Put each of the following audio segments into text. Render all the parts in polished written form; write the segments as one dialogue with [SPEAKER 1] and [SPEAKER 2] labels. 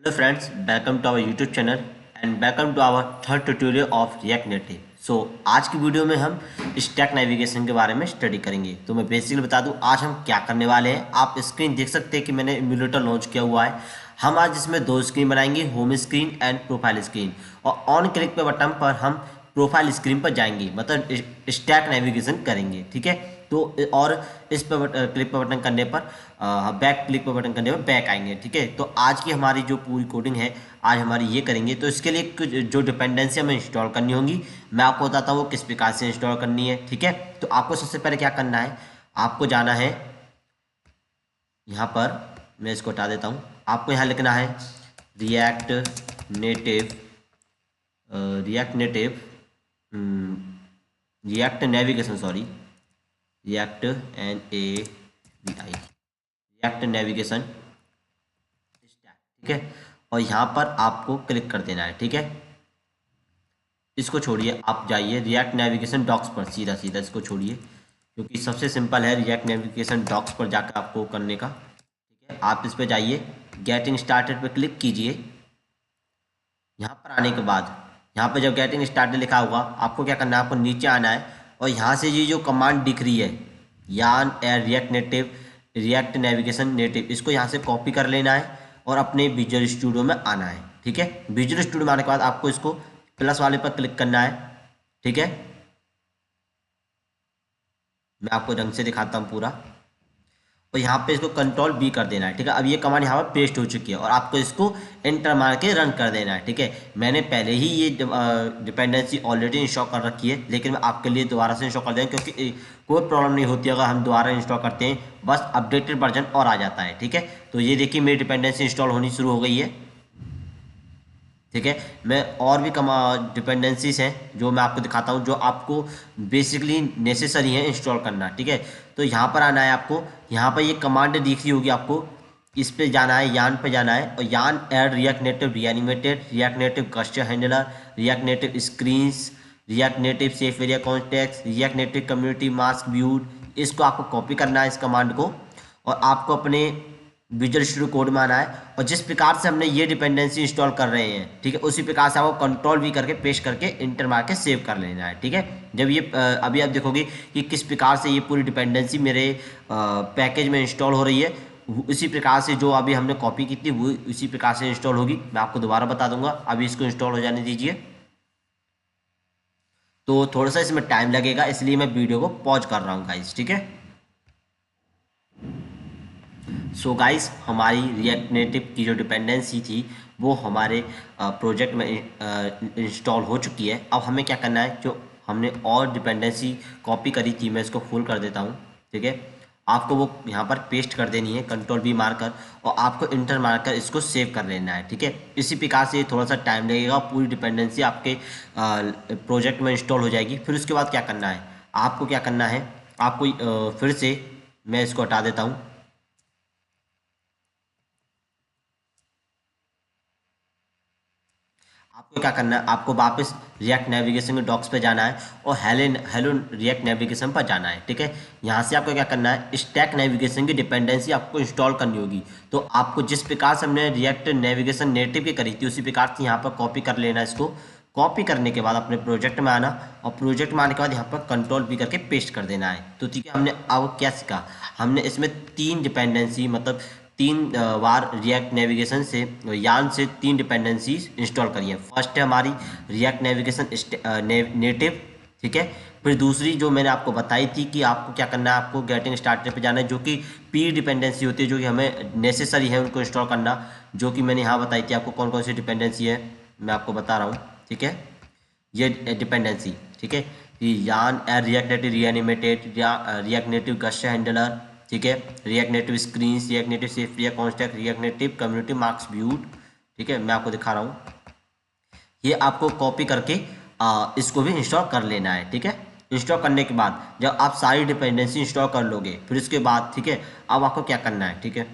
[SPEAKER 1] Hello friends, welcome to our YouTube channel and welcome to our third tutorial of React Native. So आज की video में हम stack navigation के बारे में स्टडी करेंगे। तो मैं बेसिकली बता दूं आज हम क्या करने वाले हैं। आप स्क्रीन देख सकते हैं कि मैंने इम्यूलेटर लॉन्च किया हुआ है। हम आज इसमें दो स्क्रीन बनाएंगे, home screen and profile screen. और ऑन क्लिक पे बटन पर हम प्रोफाइल स्क्रीन पर जाएंगे, मतलब स्टैक नेविगेशन करेंगे। ठीक है, तो और इस पर क्लिक पर बटन करने पर बैक क्लिक पर बटन करने पर बैक आएंगे। ठीक है, तो आज की हमारी जो पूरी कोडिंग है आज हमारी ये करेंगे। तो इसके लिए कुछ जो डिपेंडेंसी हमें इंस्टॉल करनी होगी मैं आपको बताता हूँ वो किस प्रकार से इंस्टॉल करनी है। ठीक है, तो आपको सबसे पहले क्या करना है, आपको जाना है यहाँ पर, मैं इसको हटा देता हूँ। आपको यहाँ लिखना है react native react navigation, sorry react react navigation stack. ठीक है, और यहाँ पर आपको क्लिक कर देना है। ठीक है, इसको छोड़िए, आप जाइए रिएक्ट नेविगेशन डॉक्स पर, सीधा सीधा इसको छोड़िए क्योंकि सबसे सिंपल है रिएक्ट नेविगेशन डॉक्स पर जाकर आपको करने का। ठीक है, आप इस पर जाइए, गेटिंग स्टार्टेड पर क्लिक कीजिए। यहाँ पर आने के बाद यहाँ पर जब गेटिंग स्टार्टेड लिखा होगा आपको क्या करना है, आपको नीचे आना है और यहाँ से ये जो कमांड दिख रही है यान एयर रिएक्ट नेविगेशन नेटिव, इसको यहाँ से कॉपी कर लेना है और अपने विजुअल स्टूडियो में आना है। ठीक है, विजुअल स्टूडियो में आने के बाद आपको इसको प्लस वाले पर क्लिक करना है। ठीक है, मैं आपको ढंग से दिखाता हूँ पूरा, और यहाँ पे इसको कंट्रोल बी कर देना है। ठीक है, अब ये कमांड यहाँ पर पेस्ट हो चुकी है और आपको इसको एंटर मार के रन कर देना है। ठीक है, मैंने पहले ही ये डिपेंडेंसी ऑलरेडी इंस्टॉल कर रखी है, लेकिन मैं आपके लिए दोबारा से इंस्टॉल कर दें क्योंकि कोई प्रॉब्लम नहीं होती अगर हम दोबारा इंस्टॉल करते हैं, बस अपडेटेड वर्जन और आ जाता है। ठीक है, तो ये देखिए मेरी डिपेंडेंसी इंस्टॉल होनी शुरू हो गई है। ठीक है, मैं और भी डिपेंडेंसीज हैं जो मैं आपको दिखाता हूँ जो आपको बेसिकली नेसेसरी है इंस्टॉल करना। ठीक है, तो यहाँ पर आना है आपको, यहाँ पर ये कमांड दिख रही होगी आपको, इस पे जाना है, यान पे जाना है और यान add react native रीएनिमेटेड, react native custom handler, react native screens, react native safe area context, react native community mask viewed. इसको आपको कॉपी करना है इस कमांड को और आपको अपने विजुअल स्टूडियो कोड में आना है और जिस प्रकार से हमने ये डिपेंडेंसी इंस्टॉल कर रहे हैं, ठीक है, उसी प्रकार से आपको कंट्रोल भी करके पेस्ट करके इंटर मार के सेव कर लेना है। ठीक है, जब ये अभी आप देखोगे कि किस प्रकार से ये पूरी डिपेंडेंसी मेरे पैकेज में इंस्टॉल हो रही है, उसी प्रकार से जो अभी हमने कॉपी की थी वो उसी प्रकार से इंस्टॉल होगी। मैं आपको दोबारा बता दूंगा, अभी इसको इंस्टॉल हो जाने दीजिए। तो थोड़ा सा इसमें टाइम लगेगा इसलिए मैं वीडियो को पॉज कर रहा हूँ गाइस। ठीक है, सो गाइस हमारी रिएक्ट नेटिव की जो डिपेंडेंसी थी वो हमारे प्रोजेक्ट में इंस्टॉल हो चुकी है। अब हमें क्या करना है, जो हमने और डिपेंडेंसी कॉपी करी थी मैं इसको फुल कर देता हूँ। ठीक है, आपको वो यहाँ पर पेस्ट कर देनी है कंट्रोल बी मारकर और आपको इंटर मारकर इसको सेव कर लेना है। ठीक है, इसी प्रकार से थोड़ा सा टाइम लगेगा, पूरी डिपेंडेंसी आपके प्रोजेक्ट में इंस्टॉल हो जाएगी। फिर उसके बाद क्या करना है, आपको क्या करना है, आपको फिर से मैं इसको हटा देता हूँ। आपको क्या करना है, आपको वापस रिएक्ट नेविगेशन के डॉक्स पे जाना है और हेलो रिएक्ट नेविगेशन पर जाना है। ठीक है, यहाँ से आपको क्या करना है, स्टैक नेविगेशन की डिपेंडेंसी आपको इंस्टॉल करनी होगी। तो आपको जिस प्रकार से हमने रिएक्ट नेविगेशन नेटिव की करी थी उसी प्रकार से यहाँ पर कॉपी कर लेना है। इसको कॉपी करने के बाद अपने प्रोजेक्ट में आना और प्रोजेक्ट में आने के बाद यहाँ पर कंट्रोल भी करके पेस्ट कर देना है। तो ठीक है, हमने अब क्या सीखा, हमने इसमें तीन डिपेंडेंसी मतलब तीन बार रिएक्ट नेविगेशन से यान से तीन डिपेंडेंसीज इंस्टॉल करी है। फर्स्ट है हमारी रिएक्ट नेविगेशन नेटिव। ठीक है, फिर दूसरी जो मैंने आपको बताई थी कि आपको क्या करना है, आपको गेटिंग स्टार्टेड पे जाना है जो कि पी डिपेंडेंसी होती है, जो कि हमें नेसेसरी है उनको इंस्टॉल करना, जो कि मैंने यहाँ बताई थी आपको कौन कौन सी डिपेंडेंसी है मैं आपको बता रहा हूँ। ठीक है, ये डिपेंडेंसी, ठीक है, यान एर react native रीएनिमेटेड, react native custom handler, ठीक है, react native screens, react native safe area contact, react native community marks viewed. ठीक है, मैं आपको दिखा रहा हूँ, ये आपको कॉपी करके इसको भी इंस्टॉल कर लेना है। ठीक है, इंस्टॉल करने के बाद जब आप सारी डिपेंडेंसी इंस्टॉल कर लोगे फिर उसके बाद, ठीक है, अब आपको क्या करना है, ठीक है,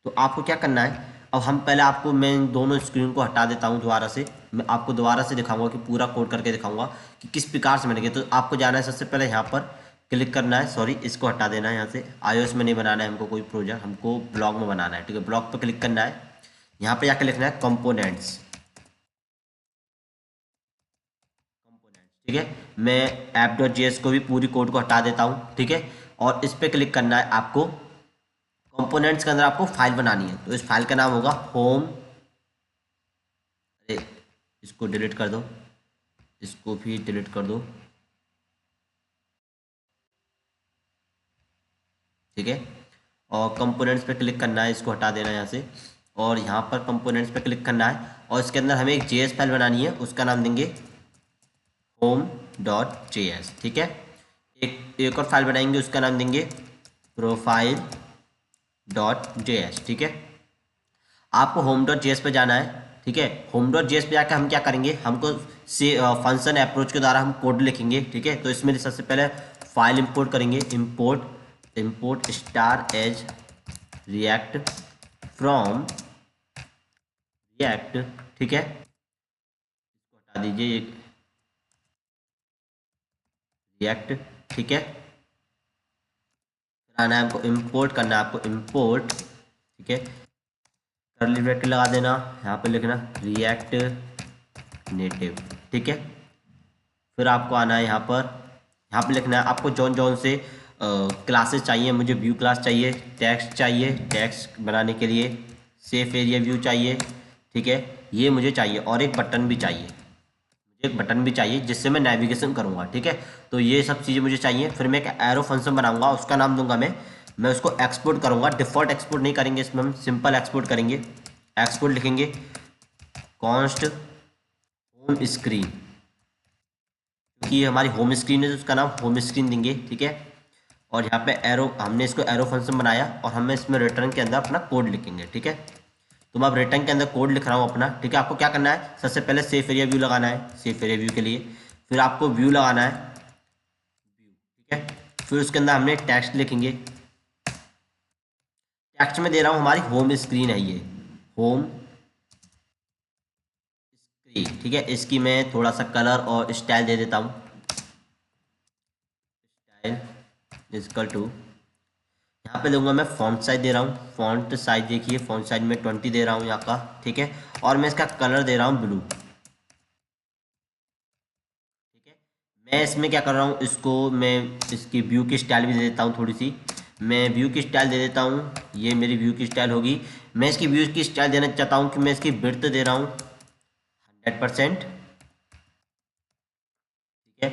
[SPEAKER 1] तो आपको क्या करना है, अब हम पहले आपको मैं दोनों स्क्रीन को हटा देता हूँ दोबारा से, मैं आपको दोबारा से दिखाऊंगा कि पूरा कोड करके दिखाऊंगा कि किस प्रकार से मैंने किया। तो आपको जाना है सबसे पहले यहाँ पर क्लिक करना है, सॉरी इसको हटा देना है, यहाँ से iOS में नहीं बनाना है हमको कोई प्रोजेक्ट, हमको ब्लॉग में बनाना है। ठीक है, ब्लॉग पर क्लिक करना है, यहाँ पे जाकर लिखना है कंपोनेंट्स। ठीक है, मैं app.js को भी पूरी कोड को हटा देता हूँ। ठीक है, और इस पर क्लिक करना है आपको। कंपोनेंट्स के अंदर आपको फाइल बनानी है, तो इस फाइल का नाम होगा होम। अरे इसको डिलीट कर दो, इसको भी डिलीट कर दो। ठीक है, और कंपोनेंट्स पे क्लिक करना है, इसको हटा देना है यहाँ से, और यहाँ पर कंपोनेंट्स पे क्लिक करना है, और इसके अंदर हमें एक जेएस फाइल बनानी है, उसका नाम देंगे home.js। ठीक है, एक और फाइल बनाएंगे, उसका नाम देंगे profile.js। ठीक है, आपको home.js पे जाना है। ठीक है, home.js पे जाकर हम क्या करेंगे, हमको से फंक्शन अप्रोच के द्वारा हम कोड लिखेंगे। ठीक है, तो इसमें सबसे पहले फाइल इंपोर्ट करेंगे, import star as React from React. ठीक है, इसको हटा दीजिए, रिएक्ट। ठीक है, आना है हमको, इंपोर्ट करना है आपको, इंपोर्ट। ठीक है, कर्ली ब्रैकेट लगा देना, यहाँ पे लिखना रिएक्ट नेटिव। ठीक है, फिर आपको आना है यहाँ पे लिखना है आपको जौन जौन से क्लासेस चाहिए। मुझे व्यू क्लास चाहिए, टेक्स्ट चाहिए, टेक्स्ट बनाने के लिए सेफ एरिया व्यू चाहिए। ठीक है, ये मुझे चाहिए, और एक बटन भी चाहिए, मुझे एक बटन भी चाहिए जिससे मैं नेविगेशन करूँगा। ठीक है, तो ये सब चीज़ें मुझे चाहिए। फिर मैं एक एरो फंक्शन बनाऊंगा, उसका नाम दूंगा मैं उसको एक्सपोर्ट करूँगा। डिफ़ॉल्ट एक्सपोर्ट नहीं करेंगे, इसमें हम सिंपल एक्सपोर्ट करेंगे। एक्सपोर्ट लिखेंगे कॉन्स्ट होम स्क्रीन, क्योंकि ये हमारी होम स्क्रीन है तो उसका नाम होम स्क्रीन देंगे। ठीक है, और यहाँ पे एरो, हमने इसको एरो फंक्शन बनाया, और हमें इसमें रिटर्न के अंदर अपना कोड लिखेंगे। ठीक है, तो मैं अब रिटर्न के अंदर कोड लिख रहा हूँ अपना। ठीक है, आपको क्या करना है, सबसे पहले सेफ एरिया व्यू लगाना है, सेफ एरिया व्यू के लिए फिर आपको व्यू लगाना है, व्यू। ठीक है, फिर उसके अंदर हमने टेक्स्ट लिखेंगे, टेक्स्ट में दे रहा हूँ हमारी होम स्क्रीन है, ये होम स्क्रीन। ठीक है, इसकी मैं थोड़ा सा कलर और स्टाइल दे देता हूँ, स्टाइल इजकल टू, यहाँ पे दूंगा मैं फॉन्ट साइज दे रहा हूँ, फॉन्ट साइज देखिए, फॉन्ट साइज में 20 दे रहा हूँ यहाँ का। ठीक है, और मैं इसका कलर दे रहा हूँ ब्लू। ठीक है, मैं इसमें क्या कर रहा हूँ, इसको मैं इसकी व्यू की स्टाइल भी दे देता हूँ थोड़ी सी, मैं व्यू की स्टाइल दे देता हूँ, ये मेरी व्यू की स्टाइल होगी। मैं इसकी व्यू की स्टाइल देना चाहता हूँ कि मैं इसकी विड्थ दे रहा हूँ 100%। ठीक है,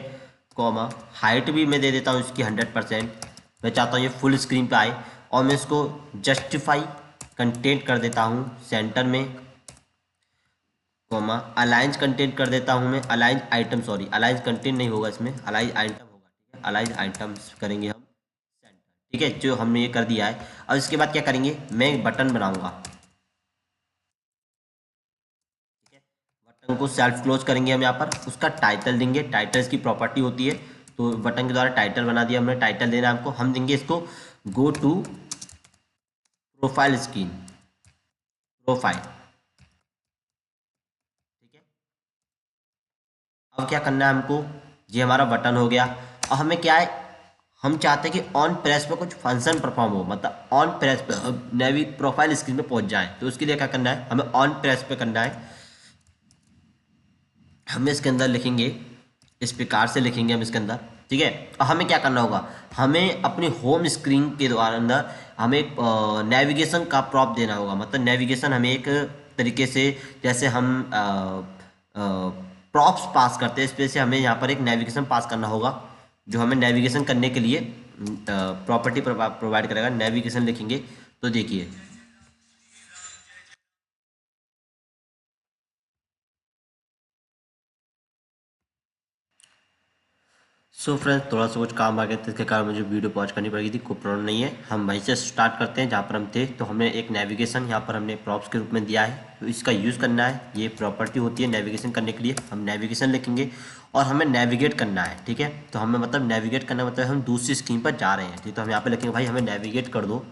[SPEAKER 1] कॉमा हाइट भी मैं दे देता हूँ इसकी 100%। मैं चाहता हूँ ये फुल स्क्रीन पे आए, और मैं इसको जस्टिफाई कंटेंट कर देता हूँ सेंटर में, कॉमा अलाइंस कंटेंट कर देता हूँ मैं, aligns item, sorry aligns content नहीं होगा इसमें, अलाइंस आइटम होगा। ठीक है, अलाइंस आइटम्स करेंगे हम सेंटर। ठीक है, जो हमने ये कर दिया है। अब इसके बाद क्या करेंगे, मैं एक बटन बनाऊंगा। ठीक है, बटन को सेल्फ क्लोज करेंगे हम, यहाँ पर उसका टाइटल देंगे, टाइटल इसकी प्रॉपर्टी होती है, तो बटन के द्वारा टाइटल बना दिया हमने। टाइटल देना हमको, हम देंगे इसको go to profile screen, profile. ठीक है, अब क्या करना है हमको, ये हमारा बटन हो गया। अब हमें क्या है, हम चाहते हैं कि ऑन प्रेस पे कुछ फंक्शन परफॉर्म हो, मतलब ऑन प्रेस पे नेवी प्रोफाइल स्क्रीन पे पहुंच जाए, तो उसके लिए क्या करना है, हमें ऑन प्रेस पे करना है। हमें इसके अंदर लिखेंगे, इस प्रकार से लिखेंगे हम इसके अंदर। ठीक है, अब हमें क्या करना होगा, हमें अपनी होम स्क्रीन के द्वारा अंदर हमें एक नेविगेशन का प्रॉप देना होगा, मतलब नेविगेशन हमें एक तरीके से, जैसे हम प्रॉप्स पास करते हैं, इस पे से हमें यहाँ पर एक नेविगेशन पास करना होगा, जो हमें नेविगेशन करने के लिए प्रॉपर्टी प्रोवाइड करेगा। नेविगेशन लिखेंगे, तो देखिए सो फ्रेंड्स, थोड़ा सा कुछ काम आ गया था, इसके कारण मुझे वीडियो पॉज करनी पड़ी थी, कोई प्रॉब्लम नहीं है। हम वहीं से स्टार्ट करते हैं जहाँ पर हम थे। तो हमें एक नेविगेशन यहाँ पर हमने प्रॉप्स के रूप में दिया है, तो इसका यूज़ करना है। ये प्रॉपर्टी होती है नेविगेशन करने के लिए, हम नेविगेशन लिखेंगे और हमें नेविगेट करना है। ठीक है, तो हमें मतलब नेविगेट करना मतलब हम दूसरी स्क्रीन पर जा रहे हैं। ठीक, तो हम यहाँ पर लिखेंगे भाई हमें नेविगेट कर दो।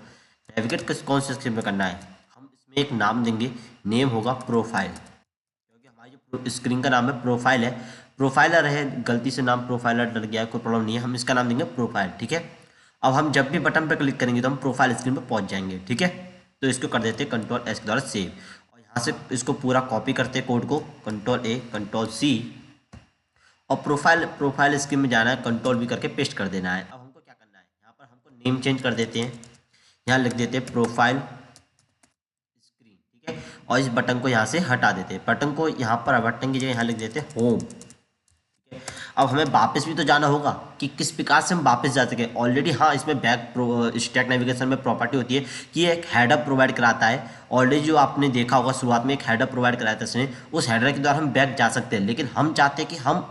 [SPEAKER 1] नेविगेट किस कौन सी स्क्रीन पर करना है, हम इसमें एक नाम देंगे, नेम होगा प्रोफाइल, क्योंकि हमारी जो स्क्रीन का नाम है प्रोफाइल है। प्रोफाइलर है, गलती से नाम प्रोफाइलर डल गया है, कोई प्रॉब्लम नहीं है, हम इसका नाम देंगे प्रोफाइल। ठीक है, अब हम जब भी बटन पर क्लिक करेंगे तो हम प्रोफाइल स्क्रीन पर पहुंच जाएंगे। ठीक है, तो इसको कर देते हैं कंट्रोल एस के द्वारा सेव, और यहाँ यहाँ से इसको पूरा कॉपी करते हैं कोड को, Ctrl A Ctrl C, और प्रोफाइल स्क्रीन में जाना है, Ctrl V करके पेस्ट कर देना है। अब हमको क्या करना है, यहाँ पर हमको नेम चेंज कर देते हैं, यहाँ लिख देते हैं प्रोफाइल स्क्रीन, ठीक है, और इस बटन को यहाँ से हटा देते हैं, बटन को यहाँ पर बटन की जगह यहाँ लिख देते हैं होम। अब हमें वापस भी तो जाना होगा कि किस प्रकार से हम वापस जा सके। ऑलरेडी हाँ, इसमें स्टैक नेविगेशन में प्रॉपर्टी होती है कि एक हेडर प्रोवाइड कराता है। ऑलरेडी जो आपने देखा होगा शुरुआत में एक हेडर प्रोवाइड कराया था इसने, उस हेडर के द्वारा हम बैक जा सकते हैं, लेकिन हम चाहते हैं कि हम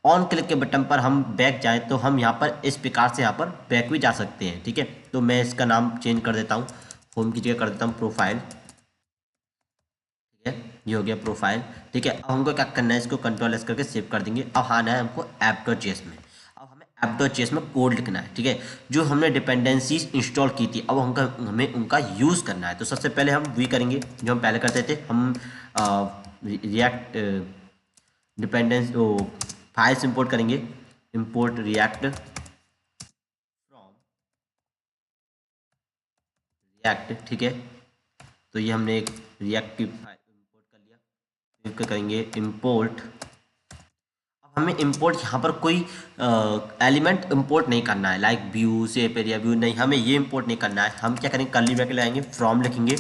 [SPEAKER 1] ऑन क्लिक के बटन पर हम बैक जाएँ, तो हम यहाँ पर इस प्रकार से यहाँ पर बैक भी जा सकते हैं, ठीक है। तो मैं इसका नाम चेंज कर देता हूँ, होम की जगह कर देता हूँ प्रोफाइल, ये हो गया प्रोफाइल, ठीक है। अब हमको क्या करना है, इसको Ctrl S करके सेव कर देंगे। अब आना है हमको app.js में, अब हमें app.js में कोड लिखना है, ठीक है, जो हमने डिपेंडेंसीज इंस्टॉल की थी, अब हमें उनका यूज़ करना है। तो सबसे पहले हम वही करेंगे जो हम पहले करते थे, हम रिएक्ट डिपेंडेंस फाइल्स इंपोर्ट करेंगे, इंपोर्ट रिएक्ट फ्रॉम रिएक्ट, ठीक है। तो ये हमने एक रिएक्ट की फाइल करेंगे इंपोर्ट। अब हमें इंपोर्ट यहाँ पर कोई एलिमेंट इंपोर्ट नहीं करना है, like view shape area view नहीं, हमें ये इंपोर्ट नहीं करना है। हम क्या करेंगे, कर्ली ब्रैकेट लगाएंगे, फ्रॉम लिखेंगे,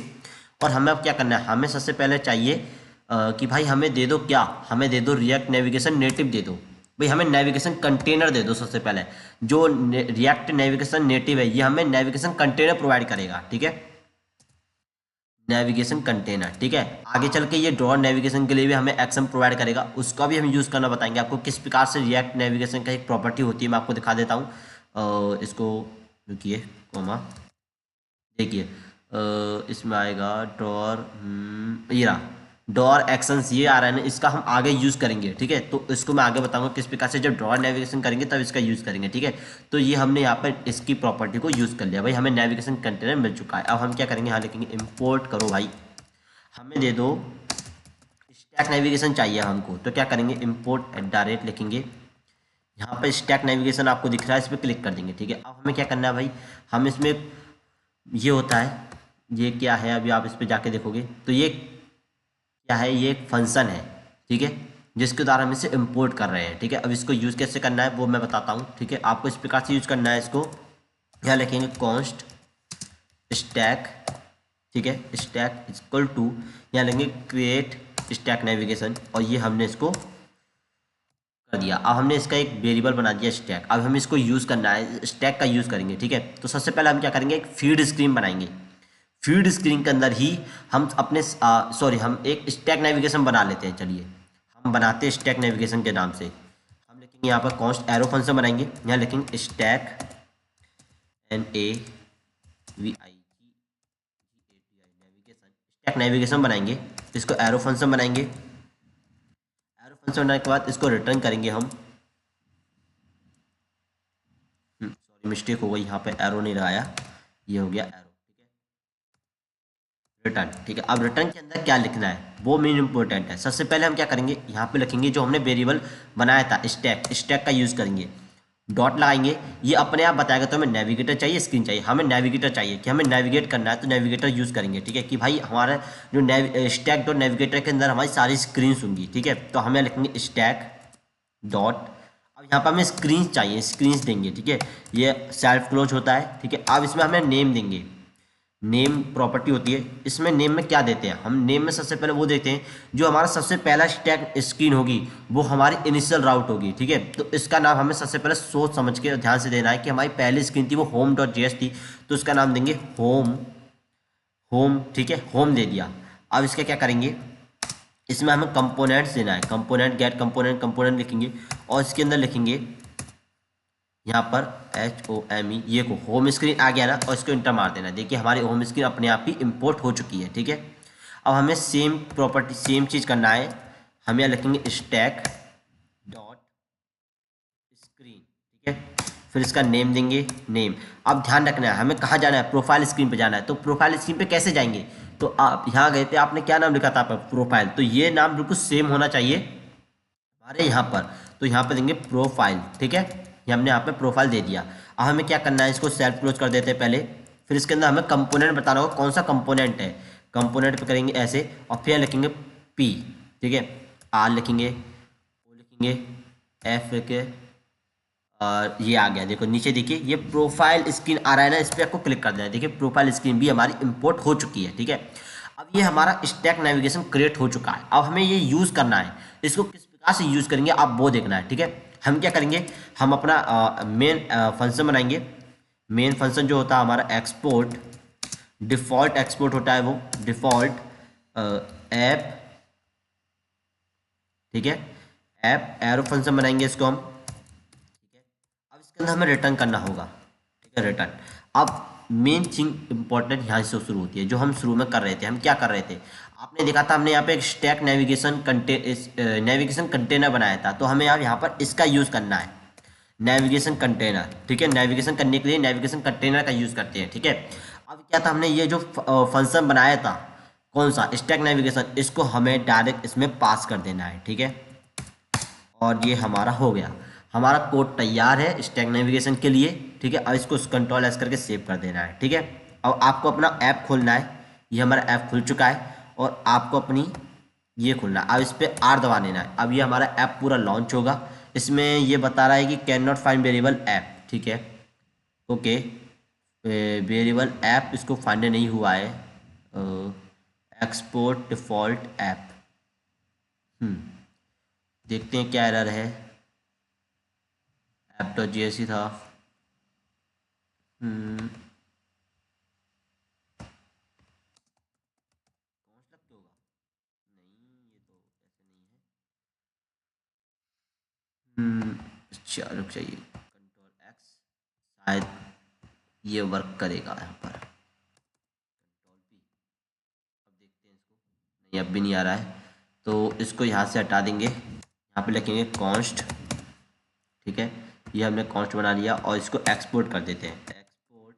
[SPEAKER 1] और हमें अब क्या करना है, हमें सबसे पहले चाहिए कि भाई हमें दे दो क्या, हमें दे दो रिएक्ट नेविगेशन नेटिव दे दो, भाई हमें नेविगेशन कंटेनर दे दो। सबसे पहले जो रिएक्ट नेविगेशन नेटिव है, ये हमें नेविगेशन कंटेनर प्रोवाइड करेगा, ठीक है, नेविगेशन कंटेनर, ठीक है। आगे चल के ये ड्रॉ नेविगेशन के लिए भी हमें एक्शन प्रोवाइड करेगा, उसका भी हम यूज़ करना बताएंगे आपको किस प्रकार से। रिएक्ट नेविगेशन का एक प्रॉपर्टी होती है, मैं आपको दिखा देता हूँ, इसको रुकिए कोमा, देखिए इसमें आएगा ड्रॉर, ये रहा डॉर एक्शंस, ये आ रहा है ना, इसका हम आगे यूज़ करेंगे, ठीक है। तो इसको मैं आगे बताऊंगा किस प्रकार से जब ड्रॉर नेविगेशन करेंगे तब इसका यूज़ करेंगे, ठीक है। तो ये हमने यहाँ पर इसकी प्रॉपर्टी को यूज़ कर लिया, भाई हमें नेविगेशन कंटेनर मिल चुका है। अब हम क्या करेंगे, यहाँ लिखेंगे इंपोर्ट करो, भाई हमें दे दो स्टैक नेविगेशन चाहिए हमको, तो क्या करेंगे, इंपोर्ट डायरेक्ट लिखेंगे, यहाँ पर स्टैक नेविगेशन आपको दिख रहा है, इस पर क्लिक कर देंगे, ठीक है। अब हमें क्या करना है भाई, हम इसमें ये होता है, ये क्या है, अभी आप इस पर जाके देखोगे तो ये क्या है, ये एक फंक्शन है, ठीक है, जिसके द्वारा हम इसे इंपोर्ट कर रहे हैं, ठीक है। अब इसको यूज़ कैसे करना है वो मैं बताता हूँ, ठीक है। आपको इस प्रकार से यूज़ करना है इसको, यहाँ लिखेंगे कॉन्स्ट स्टैक, ठीक है, स्टैक इक्वल टू, यहाँ लेंगे क्रिएट स्टैक नेविगेशन, और ये हमने इसको कर दिया। अब हमने इसका एक वेरिएबल बना दिया स्टैक। अब हम इसको यूज़ करना है, स्टैक का यूज़ करेंगे, ठीक है। तो सबसे पहले हम क्या करेंगे, एक फीड स्क्रीन बनाएंगे, फीड स्क्रीन के अंदर ही हम अपने हम एक स्टैक नेविगेशन बना लेते हैं। चलिए हम बनाते हैं स्टैक नेविगेशन के नाम से, हम लिखेंगे यहाँ पर कॉन्स्ट एरो फंक्शन बनाएंगे, यहाँ लिखेंगे स्टैक नेविगेशन, स्टैक नेविगेशन बनाएंगे, इसको एरो फंक्शन बनाएंगे, एरो फंक्शन बनाने के बाद इसको रिटर्न करेंगे हम, सॉरी मिस्टेक हो गई, यहाँ पे एरो नहीं लगाया, ये हो गया एरो, रिटर्न, ठीक है। अब रिटर्न के अंदर क्या लिखना है वो मेन इंपॉर्टेंट है। सबसे पहले हम क्या करेंगे, यहाँ पे लिखेंगे जो हमने वेरिएबल बनाया था स्टैक, स्टैक का यूज़ करेंगे, डॉट लगाएंगे, ये अपने आप बताएगा तो हमें नेविगेटर चाहिए स्क्रीन चाहिए, हमें नेविगेटर चाहिए कि हमें नेविगेट करना है, तो नेविगेटर यूज़ करेंगे, ठीक है, कि भाई हमारा जो स्टैक डॉट नेविगेटर के अंदर हमारी सारी स्क्रीन्स होंगी, ठीक है। तो हमें लिखेंगे स्टैक डॉट, अब यहाँ पर हमें स्क्रीन चाहिए, स्क्रीन्स देंगे, ठीक है, ये सेल्फ क्लोज होता है, ठीक है। अब इसमें हमें नेम देंगे, नेम प्रॉपर्टी होती है, इसमें नेम में क्या देते हैं, हम नेम में सबसे पहले वो देते हैं जो हमारा सबसे पहला स्टैक स्क्रीन होगी वो हमारी इनिशियल राउट होगी, ठीक है। तो इसका नाम हमें सबसे पहले सोच समझ के ध्यान से देना है कि हमारी पहली स्क्रीन थी वो home.js थी, तो इसका नाम देंगे होम, ठीक है, होम दे दिया। अब इसका क्या करेंगे, इसमें हमें कंपोनेंट्स देना है, कंपोनेंट गेट कंपोनेंट लिखेंगे, और इसके अंदर लिखेंगे यहाँ पर HOME, ये को होम स्क्रीन आ गया ना, और इसको इंटर मार देना। देखिए हमारी होम स्क्रीन अपने आप ही इंपोर्ट हो चुकी है, ठीक है। अब हमें सेम प्रॉपर्टी सेम चीज़ करना है, हम यहाँ लिखेंगे स्टैक डॉट स्क्रीन, ठीक है, फिर इसका नेम देंगे, नेम। अब ध्यान रखना है हमें कहाँ जाना है, प्रोफाइल स्क्रीन पे जाना है। तो प्रोफाइल स्क्रीन पे कैसे जाएंगे, तो आप यहाँ गए थे, आपने क्या नाम लिखा था आप प्रोफाइल, तो ये नाम बिल्कुल सेम होना चाहिए हमारे यहाँ पर, तो यहाँ पर देंगे प्रोफाइल, ठीक है, ये हमने यहाँ पे प्रोफाइल दे दिया। अब हमें क्या करना है, इसको सेल्फ क्लोज कर देते हैं पहले, फिर इसके अंदर हमें कंपोनेंट बताना होगा कौन सा कंपोनेंट है, कंपोनेंट पे करेंगे ऐसे और फिर लिखेंगे पी, ठीक है, आर लिखेंगे, ओ लिखेंगे, एफ लिखे, और ये आ गया। देखो नीचे देखिए ये प्रोफाइल स्क्रीन आ रहा है ना, इस पर आपको क्लिक कर देना है। देखिए प्रोफाइल स्क्रीन भी हमारी इंपोर्ट हो चुकी है, ठीक है। अब ये हमारा स्टैक नेविगेशन क्रिएट हो चुका है। अब हमें ये यूज़ करना है, इसको किस प्रकार से यूज़ करेंगे आप वो देखना है, ठीक है। हम क्या करेंगे, हम अपना मेन फंक्शन बनाएंगे। मेन फंक्शन जो होता है हमारा एक्सपोर्ट, डिफ़ॉल्ट एक्सपोर्ट होता है वो डिफ़ॉल्ट ऐप, ठीक है, ऐप एरो फंक्शन बनाएंगे इसको हम। अब इसके अंदर हमें रिटर्न करना होगा, ठीक है, रिटर्न। अब मेन थिंग इंपॉर्टेंट यहाँ से शुरू होती है, जो हम शुरू में कर रहे थे। हम क्या कर रहे थे, आपने देखा था हमने यहाँ पे एक स्टैक नेविगेशन कंटेनर बनाया था, तो हमें यहाँ पर इसका यूज़ करना है, नेविगेशन कंटेनर, ठीक है। नेविगेशन करने के लिए नेविगेशन कंटेनर का यूज़ करते हैं, ठीक है। अब क्या था, हमने ये जो फंक्शन बनाया था, कौन सा, स्टैक नेविगेशन, इसको हमें डायरेक्ट इसमें पास कर देना है, ठीक है। और ये हमारा हो गया, हमारा कोड तैयार है स्टैक नेविगेशन के लिए, ठीक है। अब इसको कंट्रोल एस करके सेव कर देना है, ठीक है। अब आपको अपना ऐप खोलना है, ये हमारा ऐप खुल चुका है, और आपको अपनी ये खोलना है। अब इस पर आर दबा देना है। अब ये हमारा ऐप पूरा लॉन्च होगा। इसमें ये बता रहा है कि can not find variable app, ठीक है, ओके, वेरिएबल ऐप इसको फाइंड नहीं हुआ है, एक्सपोर्ट डिफ़ॉल्ट ऐप, देखते हैं क्या एरर है। ऐप डॉट जीएससी था, चलो चाहिए कंट्रोल एक्स, शायद ये वर्क करेगा यहाँ पर, कंट्रोल पी। अब देखते हैं इसको, नहीं अब भी नहीं आ रहा है, तो इसको यहाँ से हटा देंगे। यहाँ पे लिखेंगे कॉन्स्ट, ठीक है, ये हमने कॉन्स्ट बना लिया, और इसको एक्सपोर्ट कर देते हैं, एक्सपोर्ट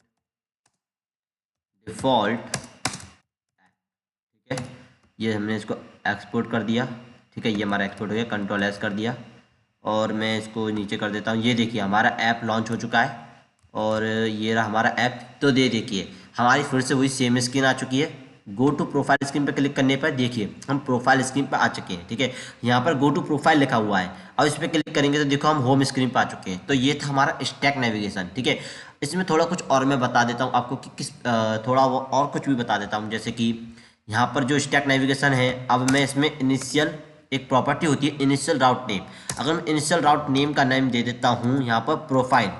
[SPEAKER 1] डिफ़ॉल्ट, ठीक है। ये हमने इसको एक्सपोर्ट कर दिया, ठीक है, ये हमारा एक्सपोर्ट हो गया, कंट्रोल एस कर दिया, और मैं इसको नीचे कर देता हूँ। ये देखिए हमारा ऐप लॉन्च हो चुका है, और ये रहा हमारा ऐप। तो देखिए हमारी फिर से वही सेम स्क्रीन आ चुकी है। गो टू प्रोफाइल स्क्रीन पर क्लिक करने पर देखिए हम प्रोफाइल स्क्रीन पर आ चुके हैं, ठीक है। यहाँ पर गो टू प्रोफाइल लिखा हुआ है, अब इस पर क्लिक करेंगे तो देखो हम होम स्क्रीन पर आ चुके हैं। तो ये था हमारा स्टैक नेविगेशन, ठीक है। इसमें थोड़ा कुछ और मैं बता देता हूँ आपको कि थोड़ा वो और कुछ भी बता देता हूँ, जैसे कि यहाँ पर जो स्टैक नेविगेशन है, अब मैं इसमें इनिशियल एक प्रॉपर्टी होती है इनिशियल राउट नेम। अगर मैं इनिशियल राउट नेम का नेम दे देता हूँ यहाँ पर प्रोफाइल,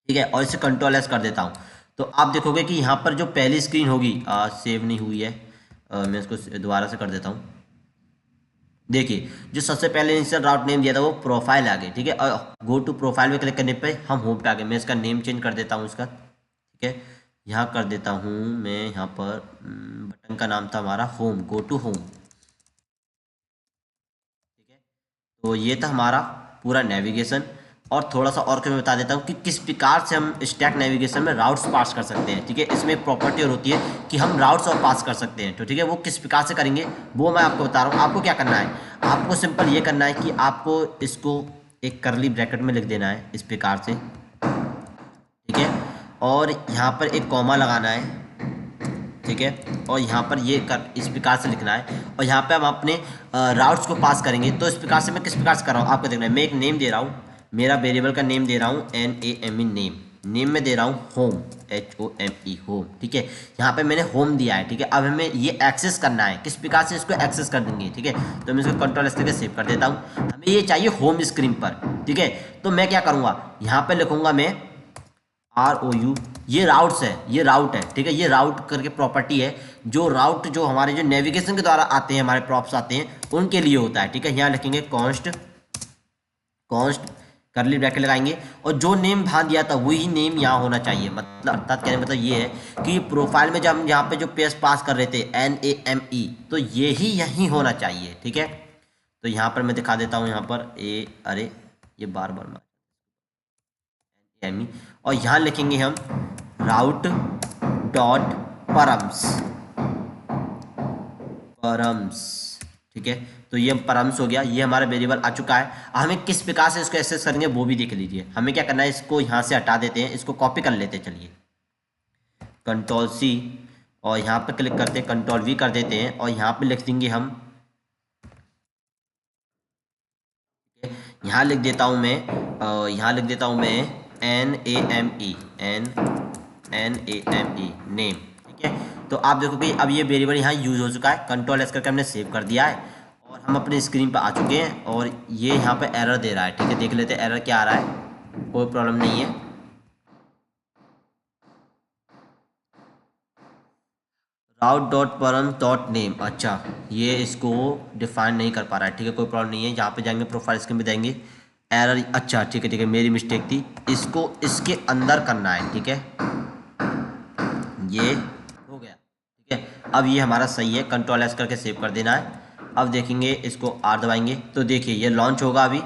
[SPEAKER 1] ठीक है, और इसे कंट्रोल एस कर देता हूँ, तो आप देखोगे कि यहाँ पर जो पहली स्क्रीन होगी सेव नहीं हुई है, मैं इसको दोबारा से कर देता हूँ। देखिए जो सबसे पहले इनिशियल राउट नेम दिया था वो प्रोफाइल आ गई, ठीक है, और गो टू प्रोफाइल पे क्लिक करने पे हम होम पे आ गए। मैं इसका नेम चेंज कर देता हूँ इसका, ठीक है, यहाँ कर देता हूँ मैं, यहाँ पर बटन का नाम था हमारा होम, गो टू होम, ठीक है। तो ये था हमारा पूरा नेविगेशन। और थोड़ा सा और मैं बता देता हूँ कि किस प्रकार से हम स्टैक नेविगेशन में राउट्स पास कर सकते हैं, ठीक है। इसमें एक प्रॉपर्टी और होती है कि हम राउट्स और पास कर सकते हैं, तो ठीक है, वो किस प्रकार से करेंगे वो मैं आपको बता रहा हूँ। आपको क्या करना है, आपको सिंपल ये करना है कि आपको इसको एक करली ब्रैकेट में लिख देना है इस प्रकार से, ठीक है, और यहाँ पर एक कॉमा लगाना है, ठीक है, और यहाँ पर ये इस प्रकार से लिखना है, और यहाँ पे हम अपने राउट्स को पास करेंगे। तो इस प्रकार से मैं किस प्रकार से कर रहा हूँ आपको देखना है। मैं एक नेम दे रहा हूँ, मेरा वेरिएबल का नेम दे रहा हूँ NAME नेम, नेम में दे रहा हूँ होम HOME होम, ठीक है। यहाँ पे मैंने होम दिया है, ठीक है। अब हमें ये एक्सेस करना है, किस प्रकार से इसको एक्सेस कर देंगे, ठीक है। तो मैं इसको कंट्रोल एस करके सेव कर देता हूँ। हमें ये चाहिए होम स्क्रीन पर, ठीक है। तो मैं क्या करूँगा, यहाँ पर लिखूँगा मैं ROU, ये राउट्स है, ये राउट है, ठीक है, ये राउट करके प्रॉपर्टी है। जो राउट जो हमारे जो नेविगेशन के द्वारा आते हैं, हमारे प्रॉप्स आते हैं, उनके लिए होता है, ठीक है। यहाँ लिखेंगे कॉन्स्ट करली ब्रैकेट लगाएंगे, और जो नेम वहाँ दिया था वही नेम यहाँ होना चाहिए। मतलब अर्थात कहने मतलब ये है कि प्रोफाइल में जब हम यहाँ पे जो पेज पास कर रहे थे NAME, तो यही होना चाहिए, ठीक है। तो यहाँ पर मैं दिखा देता हूँ, यहाँ पर अरे ये बार NAME, और यहाँ लिखेंगे हम राउट डॉट परम्स, ठीक है। तो ये परम्स हो गया, ये हमारा वेरिएबल आ चुका है। हमें किस प्रकार से इसको एक्सेस करेंगे वो भी देख लीजिए। हमें क्या करना है, इसको यहाँ से हटा देते हैं, इसको कॉपी कर लेते हैं, चलिए कंट्रोल C, और यहाँ पे क्लिक करते हैं, कंट्रोल वी कर देते हैं और यहाँ पे लिख देंगे हम, यहाँ लिख देता हूँ मैं, यहाँ लिख देता हूँ मैं NAME, NAME नेम। ठीक है, तो आप देखोगे अब ये वेरिएबल यहाँ यूज हो चुका है, कंट्रोल एस करके हमने सेव कर दिया है और हम अपने स्क्रीन पर आ चुके हैं और ये यहाँ पे एरर दे रहा है। ठीक है, देख लेते हैं एरर क्या आ रहा है, कोई प्रॉब्लम नहीं है। राउट डॉट परम डॉट नेम, अच्छा ये इसको डिफाइन नहीं कर पा रहा है। ठीक है, कोई प्रॉब्लम नहीं है, यहाँ पे जाएंगे प्रोफाइल स्क्रीन पे जाएंगे, एरर, अच्छा ठीक है मेरी मिस्टेक थी, इसको इसके अंदर करना है। ठीक है, ये हो गया। ठीक है, अब ये हमारा सही है, कंट्रोल एस करके सेव कर देना है। अब देखेंगे, इसको आर दबाएंगे तो देखिए ये लॉन्च होगा, अभी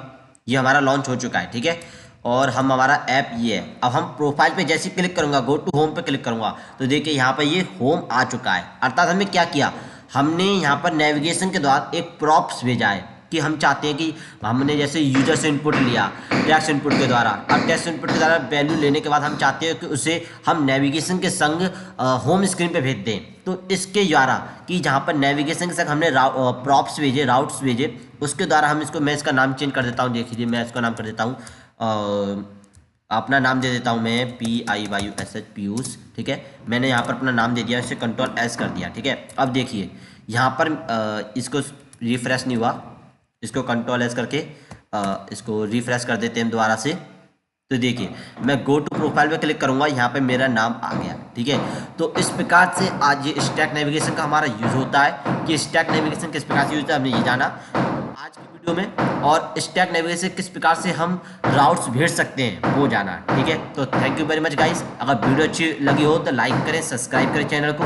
[SPEAKER 1] ये हमारा लॉन्च हो चुका है। ठीक है, और हम हमारा ऐप ये है। अब हम प्रोफाइल पे जैसे क्लिक करूंगा, गो टू होम पे क्लिक करूंगा तो देखिए यहाँ पर ये होम आ चुका है। अर्थात हमने क्या किया, हमने यहाँ पर नेविगेशन के द्वारा एक प्रॉप्स भेजा है कि हम चाहते हैं कि हमने जैसे यूजर से इनपुट लिया टेक्स्ट इनपुट के द्वारा, अब टेक्स्ट इनपुट के द्वारा वैल्यू लेने के बाद हम चाहते हैं कि उसे हम नेविगेशन के संग होम स्क्रीन पे भेज दें। तो इसके द्वारा कि जहाँ पर नेविगेशन के संग हमने प्रॉप्स भेजे, राउट्स भेजे, उसके द्वारा हम इसको, मैं इसका नाम चेंज कर देता हूँ, देखिए मैं इसका नाम कर देता हूँ, अपना नाम दे देता हूँ मैं PIYUSH पीयूष। ठीक है, मैंने यहाँ पर अपना नाम दे दिया, इसे कंट्रोल एस कर दिया। ठीक है, अब देखिए यहाँ पर इसको रिफ्रेश नहीं हुआ, इसको कंट्रोल एस करके इसको रिफ्रेश कर देते हैं दोबारा से। तो देखिए मैं गो टू प्रोफाइल पे क्लिक करूंगा, यहाँ पे मेरा नाम आ गया। ठीक है, तो इस प्रकार से आज ये स्टैक नेविगेशन का हमारा यूज होता है कि स्टैक नेविगेशन किस प्रकार से यूज होता है, हमने ये जाना आज की वीडियो में, और स्टैक नेविगेशन किस प्रकार से हम राउट्स भेज सकते हैं वो जाना। ठीक है, तो thank you very much guys. अगर वीडियो अच्छी लगी हो तो लाइक करें, सब्सक्राइब करें चैनल को।